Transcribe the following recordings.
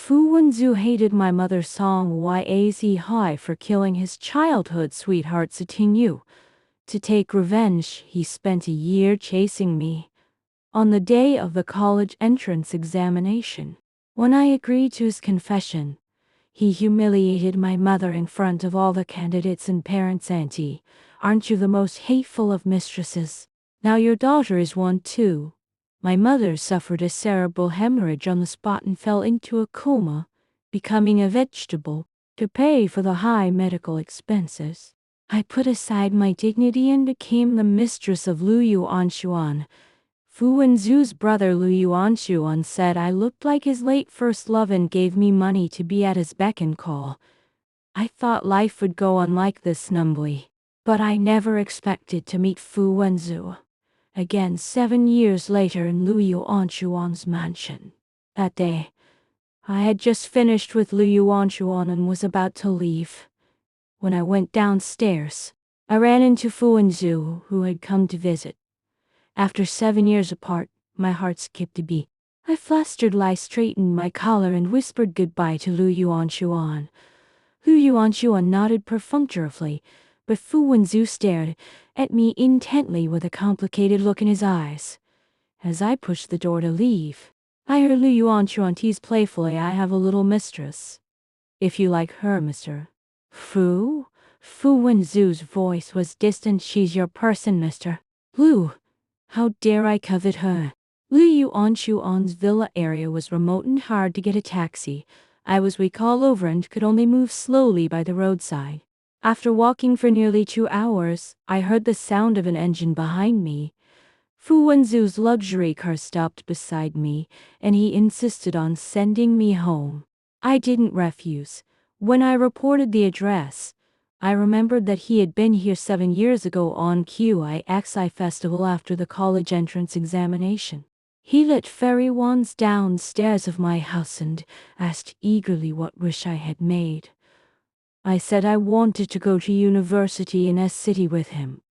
Fu Wenzu hated my mother's song YAZ High for killing his childhood sweetheart Satinyu. To take revenge, he spent a year chasing me. On the day of the college entrance examination, when I agreed to his confession, he humiliated my mother in front of all the candidates and parents. Auntie, aren't you the most hateful of mistresses? Now your daughter is one too. My mother suffered a cerebral hemorrhage on the spot and fell into a coma, becoming a vegetable, to pay for the high medical expenses. I put aside my dignity and became the mistress of Lu Yuanshuan. Fu Wenzu's brother Lu Yuanshuan said I looked like his late first love and gave me money to be at his beck and call. I thought life would go on like this numbly, but I never expected to meet Fu Wenzu again 7 years later in Lu Yuanshuan's mansion. That day, I had just finished with Lu Yuanshuan and was about to leave. When I went downstairs, I ran into Fu Wenzu, who had come to visit. After 7 years apart, my heart skipped a beat. I flusteredly straightened my collar and whispered goodbye to Lu Yuanshuan. Lu Yuanshuan nodded perfunctorily, but Fu Wenzu stared at me intently with a complicated look in his eyes. As I pushed the door to leave, I heard Lu Yuanshuan tease playfully, I have a little mistress. If you like her, Mr. Fu Wenzu's voice was distant. She's your person, Mr. Lu. How dare I covet her? Lu Yuanshuan's villa area was remote and hard to get a taxi. I was weak all over and could only move slowly by the roadside. After walking for nearly 2 hours, I heard the sound of an engine behind me. Fu Wenzu's luxury car stopped beside me, and he insisted on sending me home. I didn't refuse. When I reported the address, I remembered that he had been here 7 years ago on QIXI festival after the college entrance examination. He lit fairy wands downstairs of my house and asked eagerly what wish I had made. I said I wanted to go to university in S City with him.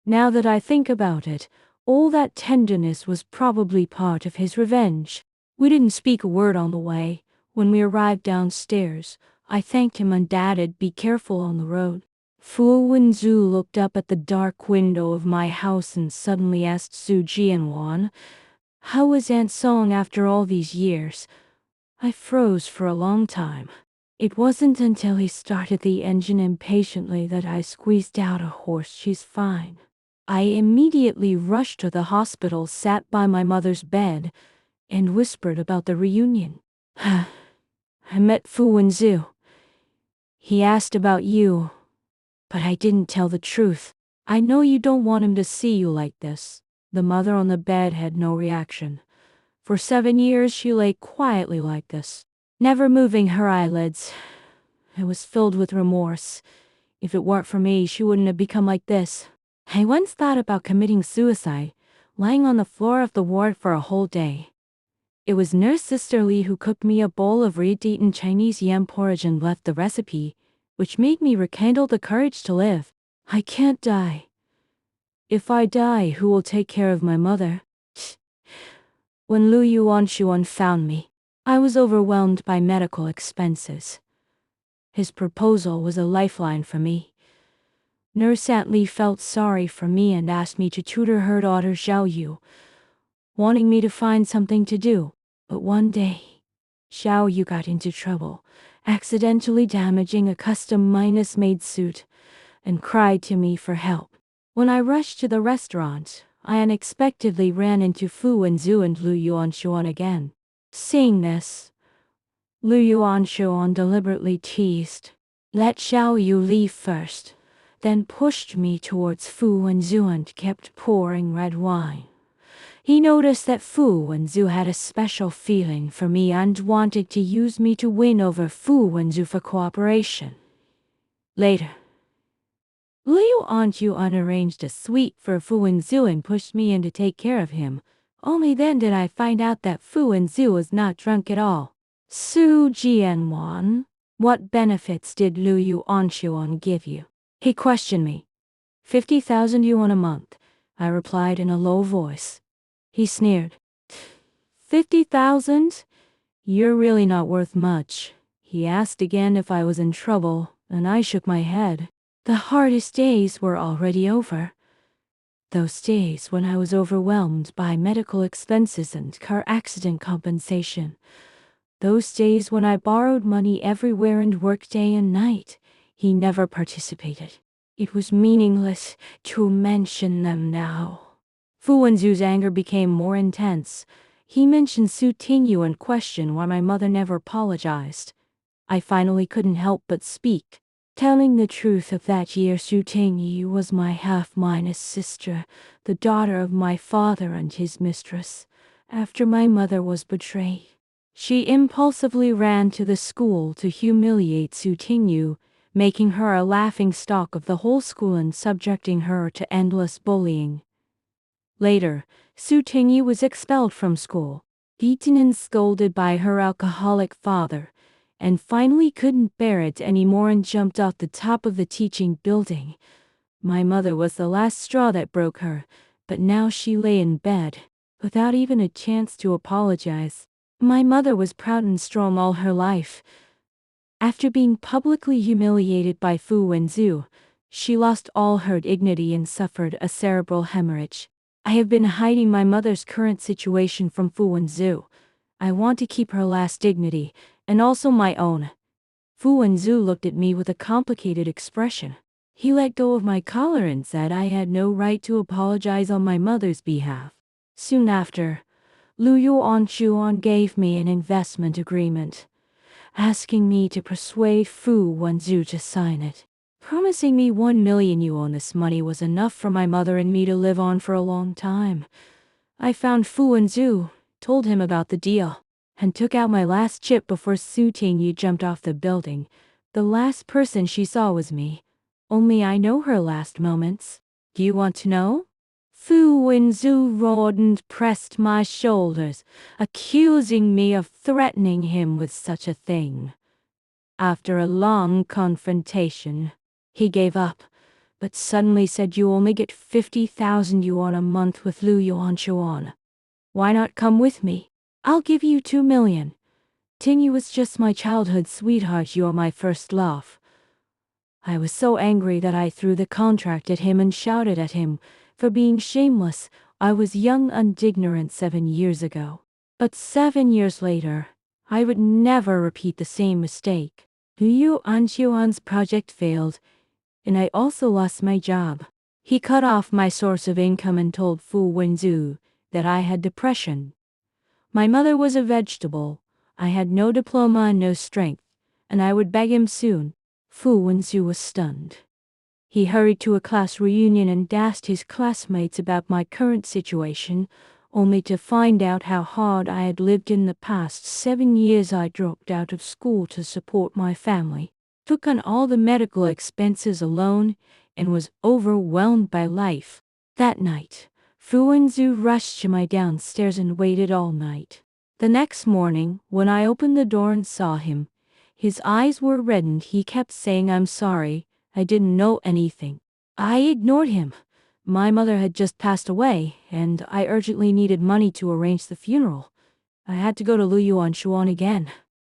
Now that I think about it, all that tenderness was probably part of his revenge. We didn't speak a word on the way. When we arrived downstairs, I thanked him and added, be careful on the road. Fu Wenzu looked up at the dark window of my house and suddenly asked Su Jianwan, how was Aunt Song after all these years? I froze for a long time. It wasn't until he started the engine impatiently that I squeezed out a hoarse, she's fine. I immediately rushed to the hospital, sat by my mother's bed, and whispered about the reunion. I met Fu Wenzu. He asked about you, but I didn't tell the truth. I know you don't want him to see you like this. The mother on the bed had no reaction. For 7 years she lay quietly like this, never moving her eyelids. I was filled with remorse. If it weren't for me, she wouldn't have become like this. I once thought about committing suicide, lying on the floor of the ward for a whole day. It was Nurse Sister Lee who cooked me a bowl of reed-eaten Chinese yam porridge and left the recipe, which made me rekindle the courage to live. I can't die. If I die, who will take care of my mother? When Lu Yuanshuan found me, I was overwhelmed by medical expenses. His proposal was a lifeline for me. Nurse Aunt Lee felt sorry for me and asked me to tutor her daughter Xiao Yu, wanting me to find something to do. But one day, Xiao Yu got into trouble, accidentally damaging a custom-made suit, and cried to me for help. When I rushed to the restaurant, I unexpectedly ran into Fu Wenzu and Lu Yuanshuan again. Seeing this, Lu Yuanshuan deliberately teased, let Xiao Yu leave first, then pushed me towards Fu Wenzu and kept pouring red wine. He noticed that Fu Wenzu had a special feeling for me and wanted to use me to win over Fu Wenzu for cooperation. Later, Lu Yuanshuan arranged a suite for Fu Wenzu and pushed me in to take care of him. Only then did I find out that Fu Wenzu was not drunk at all. Su Jianwan, what benefits did Lu Yuanshuan give you? He questioned me. 50,000 yuan a month, I replied in a low voice. He sneered. 50,000? "You're really not worth much." He asked again if I was in trouble, and I shook my head. The hardest days were already over. Those days when I was overwhelmed by medical expenses and car accident compensation. Those days when I borrowed money everywhere and worked day and night. He never participated. It was meaningless to mention them now. Fu Wenzu's anger became more intense. He mentioned Su Tingyu and questioned why my mother never apologized. I finally couldn't help but speak, telling the truth of that year. Su Tingyu was my half-minus sister, the daughter of my father and his mistress. After my mother was betrayed, she impulsively ran to the school to humiliate Su Tingyu, making her a laughingstock of the whole school and subjecting her to endless bullying. Later, Su Tingyu was expelled from school, beaten and scolded by her alcoholic father, and finally couldn't bear it anymore and jumped off the top of the teaching building. My mother was the last straw that broke her, but now she lay in bed, without even a chance to apologize. My mother was proud and strong all her life. After being publicly humiliated by Fu Wenzu, she lost all her dignity and suffered a cerebral hemorrhage. I have been hiding my mother's current situation from Fu Wenzu. I want to keep her last dignity, and also my own. Fu Wenzu looked at me with a complicated expression. He let go of my collar and said I had no right to apologize on my mother's behalf. Soon after, Lu Yuan gave me an investment agreement, asking me to persuade Fu Wenzu to sign it, promising me 1 million yuan. This money was enough for my mother and me to live on for a long time. I found Fu Wenzu, told him about the deal, and took out my last chip before Su Tingyu jumped off the building. The last person she saw was me. Only I know her last moments. Do you want to know? Fu Wenzu roared and pressed my shoulders, accusing me of threatening him with such a thing. After a long confrontation, he gave up, but suddenly said, "You only get 50,000 yuan a month with Lu Yuan. Why not come with me? I'll give you 2 million. Tingyu was just my childhood sweetheart. You're my first love." I was so angry that I threw the contract at him and shouted at him for being shameless. I was young and ignorant 7 years ago. But 7 years later, I would never repeat the same mistake. Liu Anxuan's project failed, and I also lost my job. He cut off my source of income and told Fu Wenzu that I had depression. My mother was a vegetable. I had no diploma and no strength, and I would beg him soon. Fu Wenzu was stunned. He hurried to a class reunion and asked his classmates about my current situation, only to find out how hard I had lived in the past 7 years. I dropped out of school to support my family, took on all the medical expenses alone, and was overwhelmed by life. That night, Fu Wenzu rushed to my downstairs and waited all night. The next morning, when I opened the door and saw him, his eyes were reddened. He kept saying, "I'm sorry, I didn't know anything." I ignored him. My mother had just passed away, and I urgently needed money to arrange the funeral. I had to go to Lu Yuan again.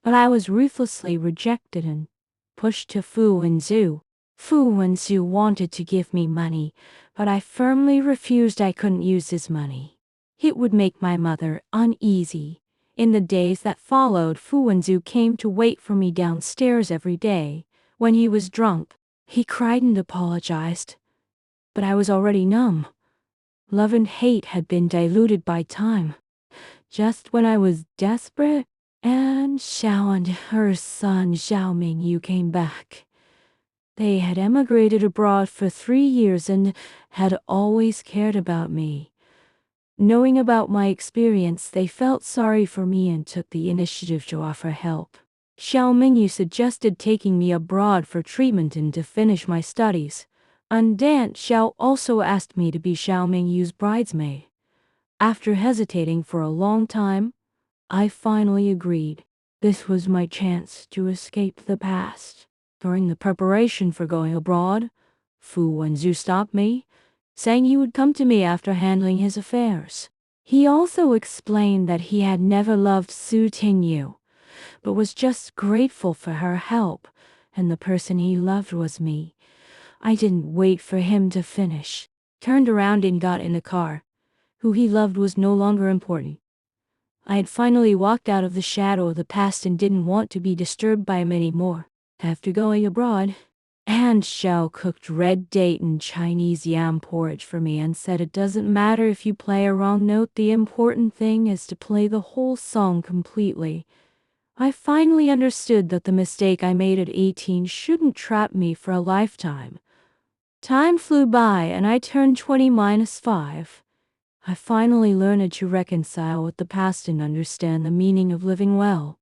But I was ruthlessly rejected and pushed to Fu Wenzu. Fu Wenzu wanted to give me money, but I firmly refused. I couldn't use his money. It would make my mother uneasy. In the days that followed, Fu Wenzu came to wait for me downstairs every day. When he was drunk, he cried and apologized. But I was already numb. Love and hate had been diluted by time. Just when I was desperate, Anne Xiao and her son Xiaoming Yu came back. They had emigrated abroad for 3 years and had always cared about me. Knowing about my experience, they felt sorry for me and took the initiative to offer help. Xiaoming Yu suggested taking me abroad for treatment and to finish my studies. And Aunt Xiao also asked me to be Xiaoming Yu's bridesmaid. After hesitating for a long time, I finally agreed. This was my chance to escape the past. During the preparation for going abroad, Fu Wenzu stopped me, saying he would come to me after handling his affairs. He also explained that he had never loved Su Tingyu, but was just grateful for her help, and the person he loved was me. I didn't wait for him to finish. Turned around and got in the car. Who he loved was no longer important. I had finally walked out of the shadow of the past and didn't want to be disturbed by him anymore. After going abroad, Aunt Xiao cooked red date and Chinese yam porridge for me and said it doesn't matter if you play a wrong note, the important thing is to play the whole song completely. I finally understood that the mistake I made at 18 shouldn't trap me for a lifetime. Time flew by and I turned 20-5. I finally learned to reconcile with the past and understand the meaning of living well.